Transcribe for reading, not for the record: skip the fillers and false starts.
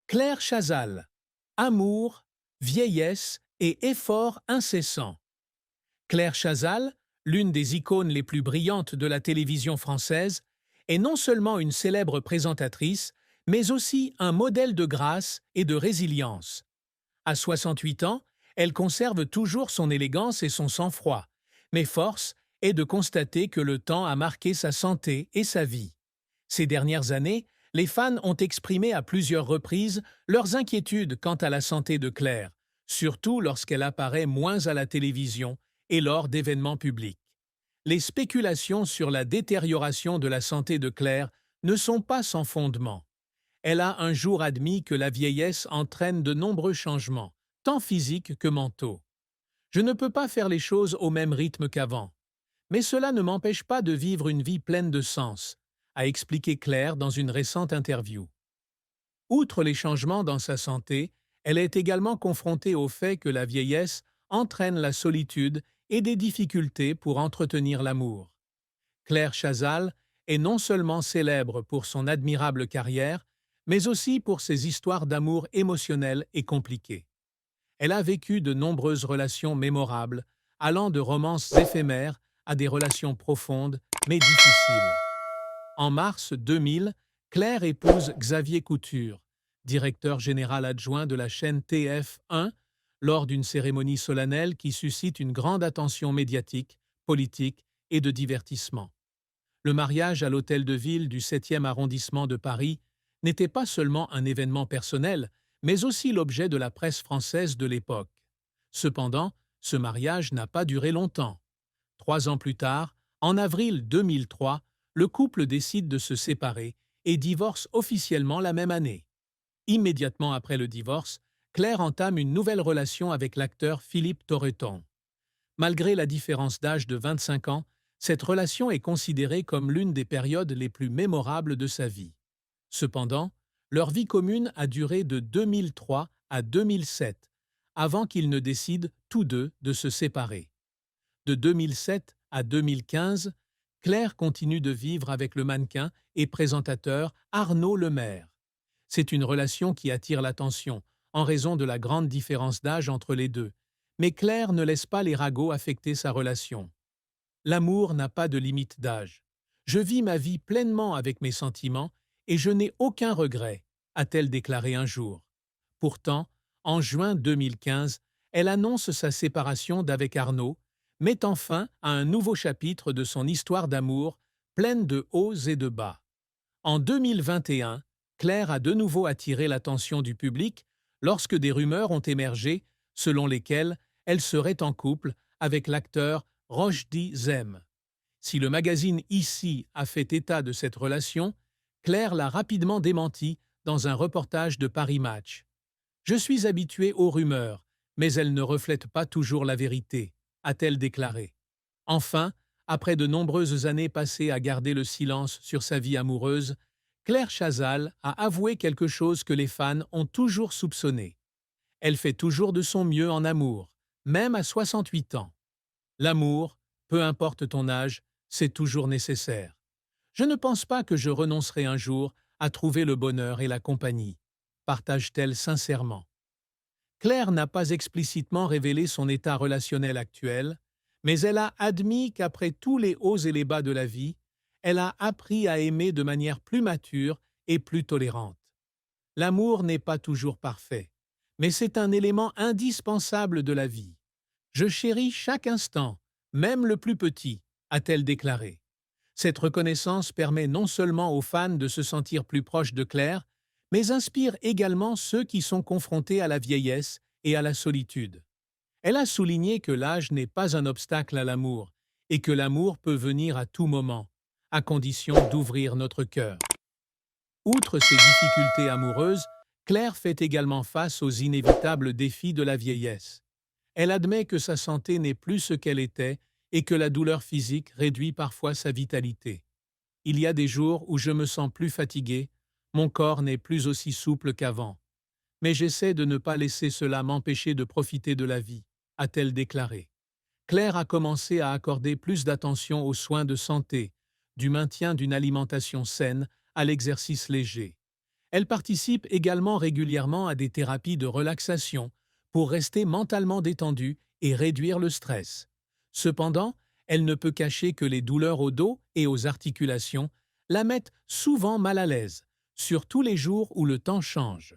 Claire Chazal. Amour, vieillesse et effort incessant. Claire Chazal, l'une des icônes les plus brillantes de la télévision française, est non seulement une célèbre présentatrice, mais aussi un modèle de grâce et de résilience. À 68 ans, elle conserve toujours son élégance et son sang-froid, mais force est de constater que le temps a marqué sa santé et sa vie. Ces dernières années, les fans ont exprimé à plusieurs reprises leurs inquiétudes quant à la santé de Claire, surtout lorsqu'elle apparaît moins à la télévision et lors d'événements publics. Les spéculations sur la détérioration de la santé de Claire ne sont pas sans fondement. Elle a un jour admis que la vieillesse entraîne de nombreux changements, tant physiques que mentaux. Je ne peux pas faire les choses au même rythme qu'avant, mais cela ne m'empêche pas de vivre une vie pleine de sens, a expliqué Claire dans une récente interview. Outre les changements dans sa santé, elle est également confrontée au fait que la vieillesse entraîne la solitude et des difficultés pour entretenir l'amour. Claire Chazal est non seulement célèbre pour son admirable carrière, mais aussi pour ses histoires d'amour émotionnelles et compliquées. Elle a vécu de nombreuses relations mémorables, allant de romances éphémères à des relations profondes mais difficiles. En mars 2000, Claire épouse Xavier Couture, directeur général adjoint de la chaîne TF1, lors d'une cérémonie solennelle qui suscite une grande attention médiatique, politique et de divertissement. Le mariage à l'hôtel de ville du 7e arrondissement de Paris n'était pas seulement un événement personnel, mais aussi l'objet de la presse française de l'époque. Cependant, ce mariage n'a pas duré longtemps. 3 ans plus tard, en avril 2003, le couple décide de se séparer et divorce officiellement la même année. Immédiatement après le divorce, Claire entame une nouvelle relation avec l'acteur Philippe Torreton. Malgré la différence d'âge de 25 ans, cette relation est considérée comme l'une des périodes les plus mémorables de sa vie. Cependant, leur vie commune a duré de 2003 à 2007, avant qu'ils ne décident tous deux de se séparer. De 2007 à 2015, Claire continue de vivre avec le mannequin et présentateur Arnaud Lemaire. C'est une relation qui attire l'attention, en raison de la grande différence d'âge entre les deux, mais Claire ne laisse pas les ragots affecter sa relation. L'amour n'a pas de limite d'âge. Je vis ma vie pleinement avec mes sentiments et je n'ai aucun regret, a-t-elle déclaré un jour. Pourtant, en juin 2015, elle annonce sa séparation d'avec Arnaud, mettant fin à un nouveau chapitre de son histoire d'amour, pleine de hauts et de bas. En 2021, Claire a de nouveau attiré l'attention du public lorsque des rumeurs ont émergé selon lesquelles elle serait en couple avec l'acteur Rochdi Zem. Si le magazine Ici a fait état de cette relation, Claire l'a rapidement démenti dans un reportage de Paris Match. Je suis habituée aux rumeurs, mais elles ne reflètent pas toujours la vérité, a-t-elle déclaré. Enfin, après de nombreuses années passées à garder le silence sur sa vie amoureuse, Claire Chazal a avoué quelque chose que les fans ont toujours soupçonné. Elle fait toujours de son mieux en amour, même à 68 ans. L'amour, peu importe ton âge, c'est toujours nécessaire. Je ne pense pas que je renoncerai un jour à trouver le bonheur et la compagnie, partage-t-elle sincèrement. Claire n'a pas explicitement révélé son état relationnel actuel, mais elle a admis qu'après tous les hauts et les bas de la vie, elle a appris à aimer de manière plus mature et plus tolérante. L'amour n'est pas toujours parfait, mais c'est un élément indispensable de la vie. Je chéris chaque instant, même le plus petit, a-t-elle déclaré. Cette reconnaissance permet non seulement aux fans de se sentir plus proches de Claire, mais inspire également ceux qui sont confrontés à la vieillesse et à la solitude. Elle a souligné que l'âge n'est pas un obstacle à l'amour et que l'amour peut venir à tout moment, à condition d'ouvrir notre cœur. Outre ces difficultés amoureuses, Claire fait également face aux inévitables défis de la vieillesse. Elle admet que sa santé n'est plus ce qu'elle était et que la douleur physique réduit parfois sa vitalité. Il y a des jours où je me sens plus fatigué, mon corps n'est plus aussi souple qu'avant. Mais j'essaie de ne pas laisser cela m'empêcher de profiter de la vie, a-t-elle déclaré. Claire a commencé à accorder plus d'attention aux soins de santé, du maintien d'une alimentation saine à l'exercice léger. Elle participe également régulièrement à des thérapies de relaxation pour rester mentalement détendue et réduire le stress. Cependant, elle ne peut cacher que les douleurs au dos et aux articulations la mettent souvent mal à l'aise, surtout les jours où le temps change.